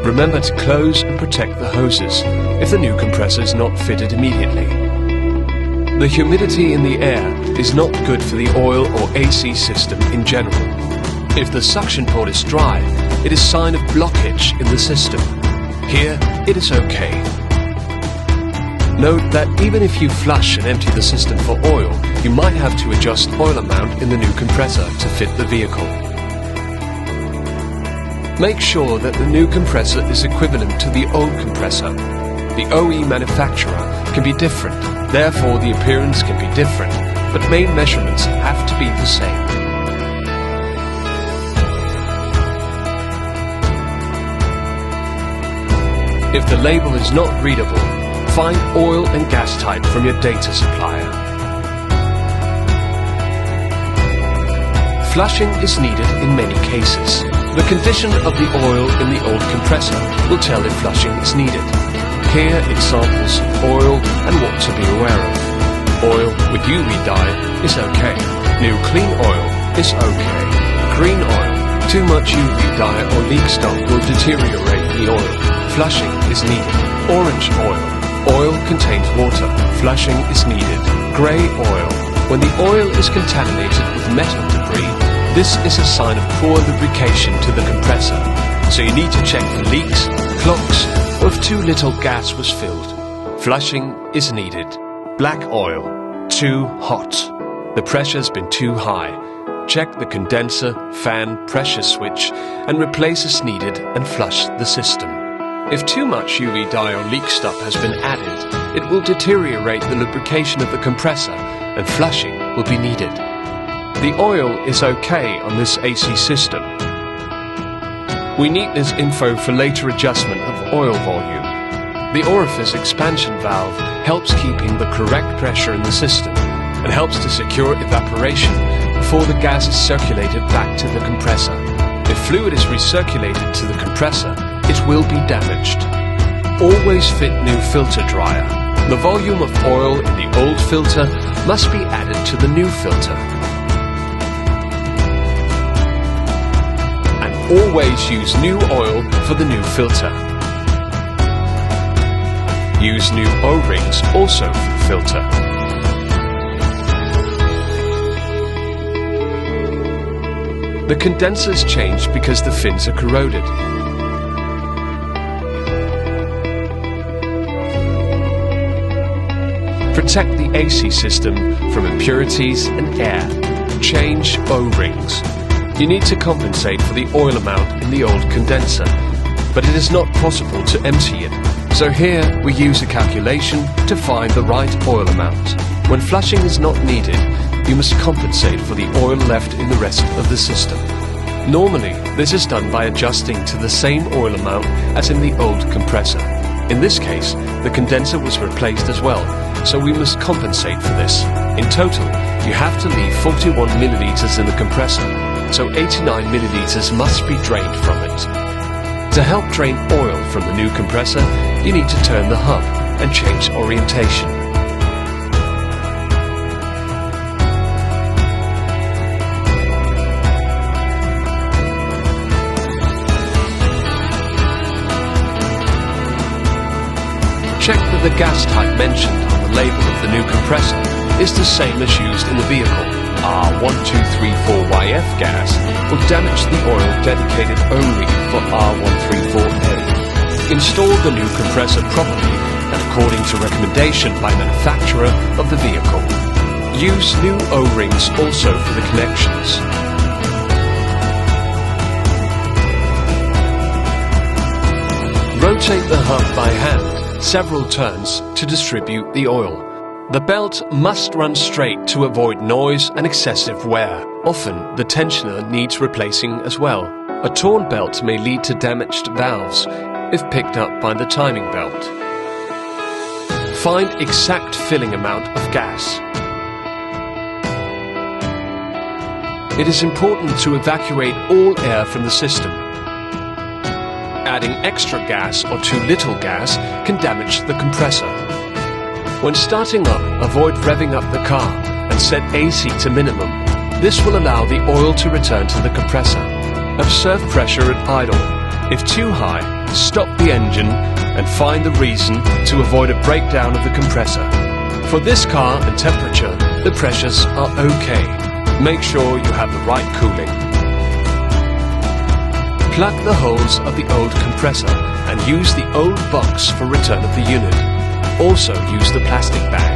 Remember to close and protect the hoses if the new compressor is not fitted immediately. The humidity in the air is not good for the oil or AC system in general. If the suction port is dry, it is a sign of blockage in the system. Here, it is okay. Note that even if you flush and empty the system for oil, you might have to adjust oil amount in the new compressor to fit the vehicle. Make sure that the new compressor is equivalent to the old compressor. The OE manufacturer can be different, therefore the appearance can be different, but main measurements have to be the same. If the label is not readable, find oil and gas type from your data supplier. Flushing is needed in many cases. The condition of the oil in the old compressor will tell if flushing is needed. Here examples of oil and what to be aware of. Oil with UV dye is okay. New clean oil is okay. Green oil, too much UV dye or leak stuff will deteriorate the oil. Flushing is needed. Orange oil. Oil contains water. Flushing is needed. Grey oil. When the oil is contaminated with metal debris, this is a sign of poor lubrication to the compressor, so you need to check for leaks, clogs, or if too little gas was filled. Flushing is needed. Black oil. Too hot. The pressure's been too high. Check the condenser, fan, pressure switch, and replace as needed and flush the system. If too much UV dye or leak stuff has been added, it will deteriorate the lubrication of the compressor, and flushing will be needed. The oil is okay on this AC system. We need this info for later adjustment of oil volume. The orifice expansion valve helps keeping the correct pressure in the system and helps to secure evaporation before the gas is circulated back to the compressor. If fluid is recirculated to the compressor, it will be damaged. Always fit new filter dryer. The volume of oil in the old filter must be added to the new filter. Always use new oil for the new filter. Use new O-rings also for the filter. The condensers change because the fins are corroded. Protect the AC system from impurities and air. Change O-rings. You need to compensate for the oil amount in the old condenser, but it is not possible to empty it. So here we use a calculation to find the right oil amount. When flushing is not needed, you must compensate for the oil left in the rest of the system. Normally, this is done by adjusting to the same oil amount as in the old compressor. In this case, the condenser was replaced as well, so we must compensate for this. In total, you have to leave 41 milliliters in the compressor, so 89 milliliters must be drained from it. To help drain oil from the new compressor, you need to turn the hub and change orientation. Check that the gas type mentioned on the label of the new compressor is the same as used in the vehicle. R1234YF gas will damage the oil dedicated only for R134A. Install the new compressor properly and according to recommendation by manufacturer of the vehicle. Use new O-rings also for the connections. Rotate the hub by hand several turns to distribute the oil. The belt must run straight to avoid noise and excessive wear. Often, the tensioner needs replacing as well. A torn belt may lead to damaged valves if picked up by the timing belt. Find exact filling amount of gas. It is important to evacuate all air from the system. Adding extra gas or too little gas can damage the compressor. When starting up, avoid revving up the car and set AC to minimum. This will allow the oil to return to the compressor. Observe pressure at idle. If too high, stop the engine and find the reason to avoid a breakdown of the compressor. For this car and temperature, the pressures are okay. Make sure you have the right cooling. Plug the holes of the old compressor and use the old box for return of the unit. Also use the plastic bag.